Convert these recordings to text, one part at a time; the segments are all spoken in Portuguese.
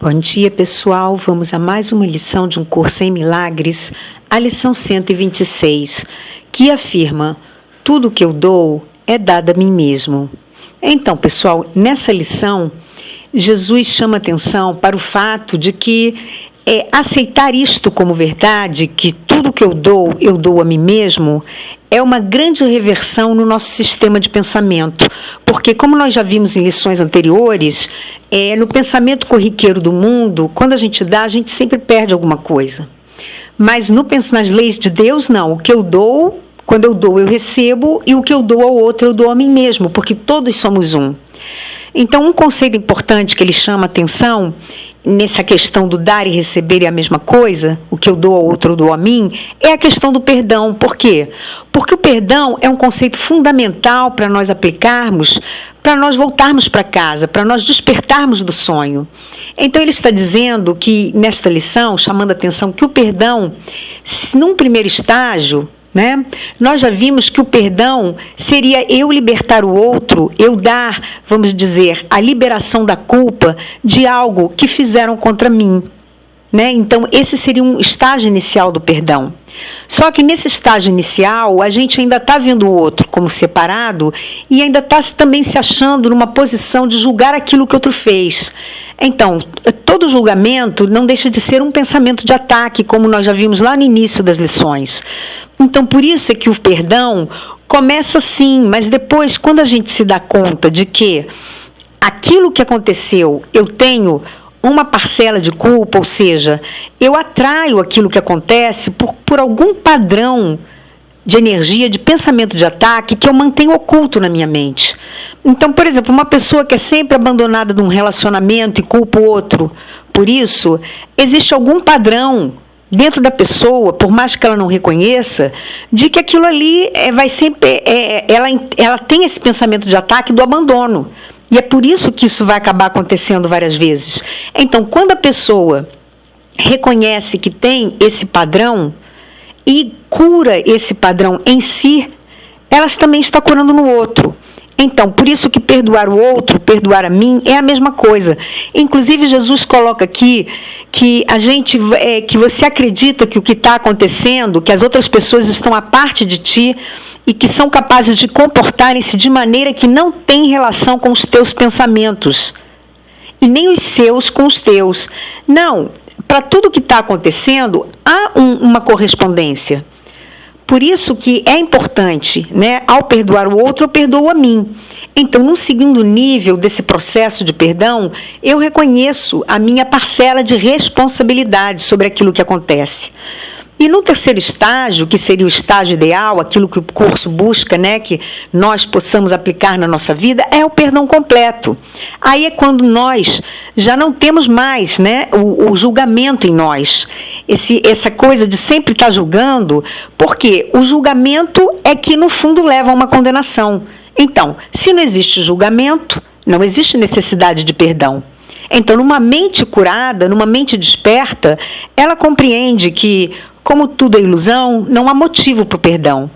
Bom dia, pessoal. Vamos a mais uma lição de um curso em milagres, a lição 126, que afirma: tudo que eu dou é dado a mim mesmo. Então, pessoal, nessa lição, Jesus chama atenção para o fato de que aceitar isto como verdade, que tudo que eu dou a mim mesmo, é uma grande reversão no nosso sistema de pensamento. Porque, como nós já vimos em lições anteriores, no pensamento corriqueiro do mundo, quando a gente dá, a gente sempre perde alguma coisa. Mas nas leis de Deus, não. O que eu dou, quando eu dou, eu recebo, e o que eu dou ao outro, eu dou a mim mesmo, porque todos somos um. Então, um conceito importante que ele chama atenção nessa questão do dar e receber é a mesma coisa, o que eu dou ao outro eu dou a mim, é a questão do perdão. Por quê? Porque o perdão é um conceito fundamental para nós aplicarmos, para nós voltarmos para casa, para nós despertarmos do sonho. Então ele está dizendo que, nesta lição, chamando a atenção que o perdão, num primeiro estágio, nós já vimos que o perdão seria eu libertar o outro, eu dar, vamos dizer, a liberação da culpa de algo que fizeram contra mim. Então, esse seria um estágio inicial do perdão. Só que nesse estágio inicial, a gente ainda está vendo o outro como separado e ainda está também se achando numa posição de julgar aquilo que o outro fez. Então, todo julgamento não deixa de ser um pensamento de ataque, como nós já vimos lá no início das lições. Então, por isso é que o perdão começa sim, mas depois, quando a gente se dá conta de que aquilo que aconteceu, eu tenho uma parcela de culpa, ou seja, eu atraio aquilo que acontece por algum padrão de energia, de pensamento de ataque que eu mantenho oculto na minha mente. Então, por exemplo, uma pessoa que é sempre abandonada num relacionamento e culpa o outro por isso, existe algum padrão dentro da pessoa, por mais que ela não reconheça, de que aquilo ali vai sempre, ela tem esse pensamento de ataque do abandono. E é por isso que isso vai acabar acontecendo várias vezes. Então, quando a pessoa reconhece que tem esse padrão e cura esse padrão em si, ela também está curando no outro. Então, por isso que perdoar o outro, perdoar a mim, é a mesma coisa. Inclusive, Jesus coloca aqui que que você acredita que o que está acontecendo, que as outras pessoas estão à parte de ti e que são capazes de comportarem-se de maneira que não tem relação com os teus pensamentos. E nem os seus com os teus. Não, para tudo que está acontecendo, há uma correspondência. Por isso que é importante, ao perdoar o outro, eu perdoo a mim. Então, num segundo nível desse processo de perdão, eu reconheço a minha parcela de responsabilidade sobre aquilo que acontece. E no terceiro estágio, que seria o estágio ideal, aquilo que o curso busca, que nós possamos aplicar na nossa vida, é o perdão completo. Aí é quando nós já não temos mais o julgamento em nós. Essa coisa de sempre estar julgando, porque o julgamento é que, no fundo, leva a uma condenação. Então, se não existe julgamento, não existe necessidade de perdão. Então, numa mente curada, numa mente desperta, ela compreende que, como tudo é ilusão, não há motivo para o perdão.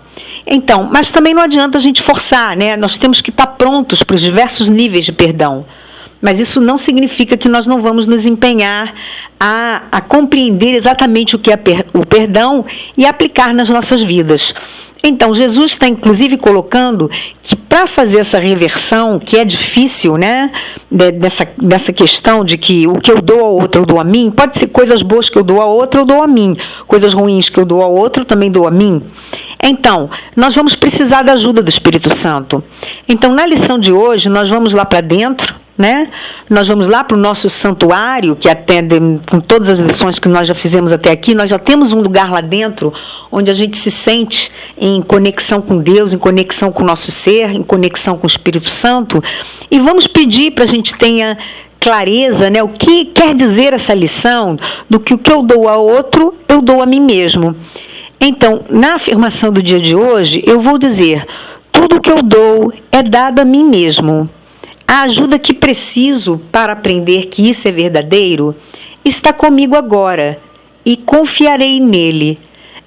Então, mas também não adianta a gente forçar, Nós temos que estar prontos para os diversos níveis de perdão. Mas isso não significa que nós não vamos nos empenhar a compreender exatamente o que é o perdão e aplicar nas nossas vidas. Então, Jesus está, inclusive, colocando que para fazer essa reversão, que é difícil, dessa questão de que o que eu dou ao outro, eu dou a mim, pode ser coisas boas que eu dou ao outro, eu dou a mim. Coisas ruins que eu dou ao outro, eu também dou a mim. Então, nós vamos precisar da ajuda do Espírito Santo. Então, na lição de hoje, nós vamos lá para dentro, Nós vamos lá para o nosso santuário, que até com todas as lições que nós já fizemos até aqui, nós já temos um lugar lá dentro onde a gente se sente em conexão com Deus, em conexão com o nosso ser, em conexão com o Espírito Santo, e vamos pedir para a gente tenha clareza, o que quer dizer essa lição do que o que eu dou ao outro, eu dou a mim mesmo. Então, na afirmação do dia de hoje, eu vou dizer: tudo que eu dou é dado a mim mesmo. A ajuda que preciso para aprender que isso é verdadeiro está comigo agora e confiarei nele.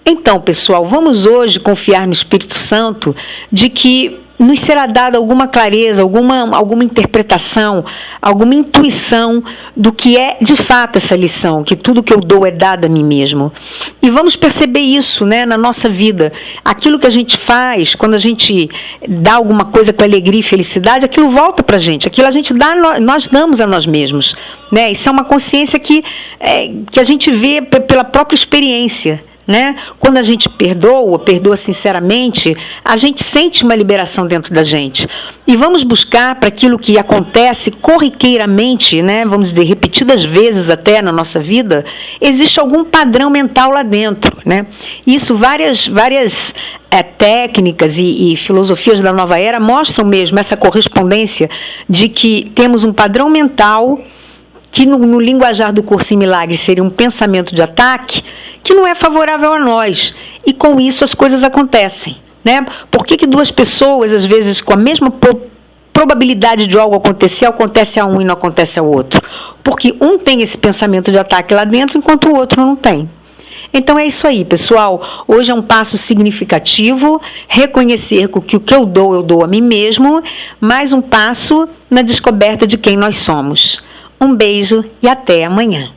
Então, pessoal, vamos hoje confiar no Espírito Santo de que nos será dada alguma clareza, alguma interpretação, alguma intuição do que é de fato essa lição, que tudo que eu dou é dado a mim mesmo. E vamos perceber isso, né, na nossa vida. Aquilo que a gente faz, quando a gente dá alguma coisa com alegria e felicidade, aquilo volta pra gente, aquilo a gente dá, nós damos a nós mesmos. Né? Isso é uma consciência que a gente vê pela própria experiência. Né? Quando a gente perdoa sinceramente, a gente sente uma liberação dentro da gente. E vamos buscar para aquilo que acontece corriqueiramente, né? Vamos dizer, repetidas vezes até na nossa vida, existe algum padrão mental lá dentro. Né? Isso, várias técnicas e filosofias da nova era mostram mesmo essa correspondência de que temos um padrão mental que no linguajar do Curso em Milagres seria um pensamento de ataque, que não é favorável a nós. E com isso as coisas acontecem. Né? Por que duas pessoas, às vezes, com a mesma probabilidade de algo acontecer, acontece a um e não acontece ao outro? Porque um tem esse pensamento de ataque lá dentro, enquanto o outro não tem. Então é isso aí, pessoal. Hoje é um passo significativo, reconhecer que o que eu dou a mim mesmo, mais um passo na descoberta de quem nós somos. Um beijo e até amanhã.